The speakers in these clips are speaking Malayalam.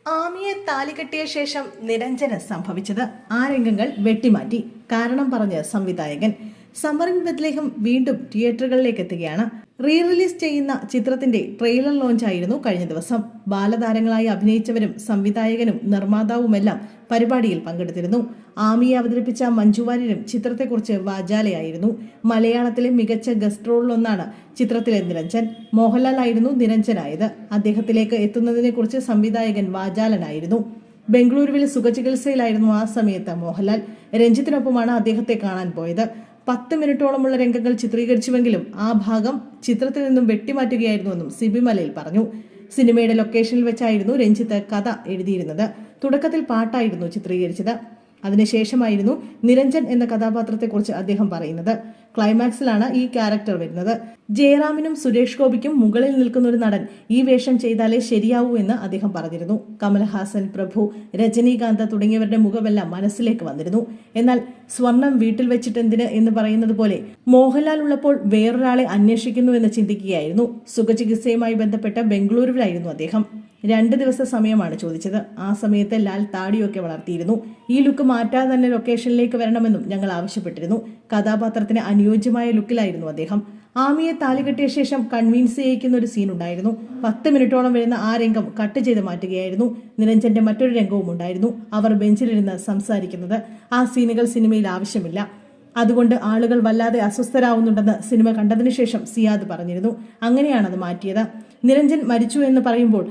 ആമിയെ താലികെട്ടിയ ശേഷം നിരഞ്ജന് സംഭവിച്ചത് ആ രംഗങ്ങൾ വെട്ടിമാറ്റി കാരണം പറഞ്ഞ് സംവിധായകൻ. സമ്മർ ഇൻ ബത്ലേഹം വീണ്ടും തിയേറ്ററുകളിലേക്ക് എത്തുകയാണ്. റീ റിലീസ് ചെയ്യുന്ന ചിത്രത്തിന്റെ ട്രെയിലർ ലോഞ്ച് ആയിരുന്നു കഴിഞ്ഞ ദിവസം. ബാലതാരങ്ങളായി അഭിനയിച്ചവരും സംവിധായകനും നിർമ്മാതാവുമെല്ലാം പരിപാടിയിൽ പങ്കെടുത്തിരുന്നു. ആമിയെ അവതരിപ്പിച്ച മഞ്ജു വാര്യരും ചിത്രത്തെക്കുറിച്ച് വാചാലയായിരുന്നു. മലയാളത്തിലെ മികച്ച ഗസ്റ്റ് റോളിലൊന്നാണ് ചിത്രത്തിലെ നിരഞ്ജൻ. മോഹൻലാൽ ആയിരുന്നു നിരഞ്ജനായത്. അദ്ദേഹത്തിലേക്ക് എത്തുന്നതിനെക്കുറിച്ച് സംവിധായകൻ വാചാലനായിരുന്നു. ബംഗളൂരുവിൽ സുഖചികിത്സയിലായിരുന്നു ആ സമയത്ത് മോഹൻലാൽ. രഞ്ജിത്തിനൊപ്പമാണ് അദ്ദേഹത്തെ കാണാൻ പോയത്. 10 മിനിറ്റോളമുള്ള രംഗങ്ങൾ ചിത്രീകരിച്ചുവെങ്കിലും ആ ഭാഗം ചിത്രത്തിൽ നിന്നും വെട്ടിമാറ്റുകയായിരുന്നുവെന്നും സിബി മലയിൽ പറഞ്ഞു. സിനിമയുടെ ലൊക്കേഷനിൽ വെച്ചായിരുന്നു രഞ്ജിത്ത് കഥ എഴുതിയിരുന്നത്. തുടക്കത്തിൽ പാട്ടായിരുന്നു ചിത്രീകരിച്ചത്. അതിനുശേഷമായിരുന്നു നിരഞ്ജൻ എന്ന കഥാപാത്രത്തെക്കുറിച്ച് അദ്ദേഹം പറയുന്നത്. ക്ലൈമാക്സിലാണ് ഈ ക്യാരക്ടർ വരുന്നത്. ജയറാമിനും സുരേഷ് ഗോപിക്കും മുകളിൽ നിൽക്കുന്ന ഒരു നടൻ ഈ വേഷം ചെയ്താലേ ശരിയാവൂ എന്ന് അദ്ദേഹം പറഞ്ഞിരുന്നു. കമൽഹാസൻ, പ്രഭു, രജനീകാന്ത് തുടങ്ങിയവരുടെ മുഖമെല്ലാം മനസ്സിലേക്ക് വന്നിരുന്നു. എന്നാൽ സ്വർണം വീട്ടിൽ വെച്ചിട്ടെന്തിന് എന്ന് പറയുന്നത് പോലെ മോഹൻലാൽ ഉള്ളപ്പോൾ വേറൊരാളെ അന്വേഷിക്കുന്നു എന്ന് ചിന്തിക്കുകയായിരുന്നു. സുഖചികിത്സയുമായി ബന്ധപ്പെട്ട ബംഗളൂരുവിലായിരുന്നു അദ്ദേഹം. 2 ദിവസ സമയമാണ് ചോദിച്ചത്. ആ സമയത്ത് ലാൽ താടിയൊക്കെ വളർത്തിയിരുന്നു. ഈ ലുക്ക് മാറ്റാതെ തന്നെ ലൊക്കേഷനിലേക്ക് വരണമെന്നും ഞങ്ങൾ ആവശ്യപ്പെട്ടിരുന്നു. കഥാപാത്രത്തിന് അനുയോജ്യമായ ലുക്കിലായിരുന്നു അദ്ദേഹം. ആമിയെ താലികെട്ടിയ ശേഷം കൺവീൻസ് ചെയ്യിക്കുന്ന ഒരു സീൻ ഉണ്ടായിരുന്നു. 10 മിനിറ്റോളം വരുന്ന ആ രംഗം കട്ട് ചെയ്ത് മാറ്റുകയായിരുന്നു. നിരഞ്ജന്റെ മറ്റൊരു രംഗവും ഉണ്ടായിരുന്നു. അവർ ബെഞ്ചിലിരുന്ന് സംസാരിക്കുന്നത്. ആ സീനുകൾ സിനിമയിൽ ആവശ്യമില്ല. അതുകൊണ്ട് ആളുകൾ വല്ലാതെ അസ്വസ്ഥരാവുന്നുണ്ടെന്ന് സിനിമ കണ്ടതിനു ശേഷം സിയാദ് പറഞ്ഞിരുന്നു. അങ്ങനെയാണ് അത് മാറ്റിയത്. നിരഞ്ജൻ മരിച്ചു എന്ന് പറയുമ്പോൾ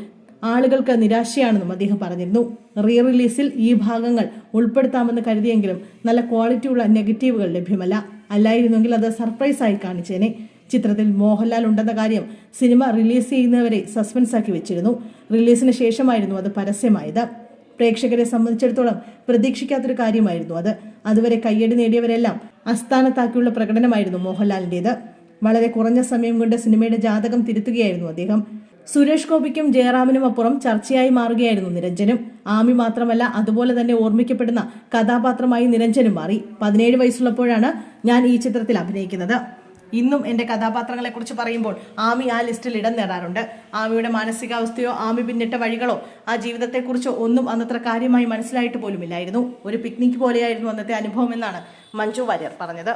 ആളുകൾക്ക് നിരാശയാണെന്നും അദ്ദേഹം പറഞ്ഞിരുന്നു. റീ റിലീസിൽ ഈ ഭാഗങ്ങൾ ഉൾപ്പെടുത്താമെന്ന് കരുതിയെങ്കിലും നല്ല ക്വാളിറ്റിയുള്ള നെഗറ്റീവുകൾ ലഭ്യമല്ല. അല്ലായിരുന്നെങ്കിൽ അത് സർപ്രൈസായി കാണിച്ചേനെ. ചിത്രത്തിൽ മോഹൻലാൽ ഉണ്ടെന്ന കാര്യം സിനിമ റിലീസ് ചെയ്യുന്നവരെ സസ്പെൻസാക്കി വെച്ചിരുന്നു. റിലീസിന് ശേഷമായിരുന്നു അത് പരസ്യമായത്. പ്രേക്ഷകരെ സംബന്ധിച്ചിടത്തോളം പ്രതീക്ഷിക്കാത്തൊരു കാര്യമായിരുന്നു അത്. അതുവരെ കയ്യടി നേടിയവരെല്ലാം അസ്ഥാനത്താക്കിയുള്ള പ്രകടനമായിരുന്നു മോഹൻലാലിൻ്റേത്. വളരെ കുറഞ്ഞ സമയം കൊണ്ട് സിനിമയുടെ ജാതകം തിരുത്തുകയായിരുന്നു അദ്ദേഹം. സുരേഷ് ഗോപിക്കും ജയറാമിനും അപ്പുറം ചർച്ചയായി മാറുകയായിരുന്നു നിരഞ്ജനും. ആമി മാത്രമല്ല, അതുപോലെ തന്നെ ഓർമ്മിക്കപ്പെടുന്ന കഥാപാത്രമായി നിരഞ്ജനും മാറി. 17 വയസ്സുള്ളപ്പോഴാണ് ഞാൻ ഈ ചിത്രത്തിൽ അഭിനയിക്കുന്നത്. ഇന്നും എന്റെ കഥാപാത്രങ്ങളെ കുറിച്ച് പറയുമ്പോൾ ആമി ആ ലിസ്റ്റിൽ ഇടം നേടാറുണ്ട്. ആമിയുടെ മാനസികാവസ്ഥയോ ആമി പിന്നിട്ട വഴികളോ ആ ജീവിതത്തെക്കുറിച്ചോ ഒന്നും അന്നത്ര കാര്യമായി മനസ്സിലായിട്ട് പോലുമില്ലായിരുന്നു. ഒരു പിക്നിക് പോലെയായിരുന്നു അന്നത്തെ അനുഭവം എന്നാണ് മഞ്ജു വാര്യർ പറഞ്ഞത്.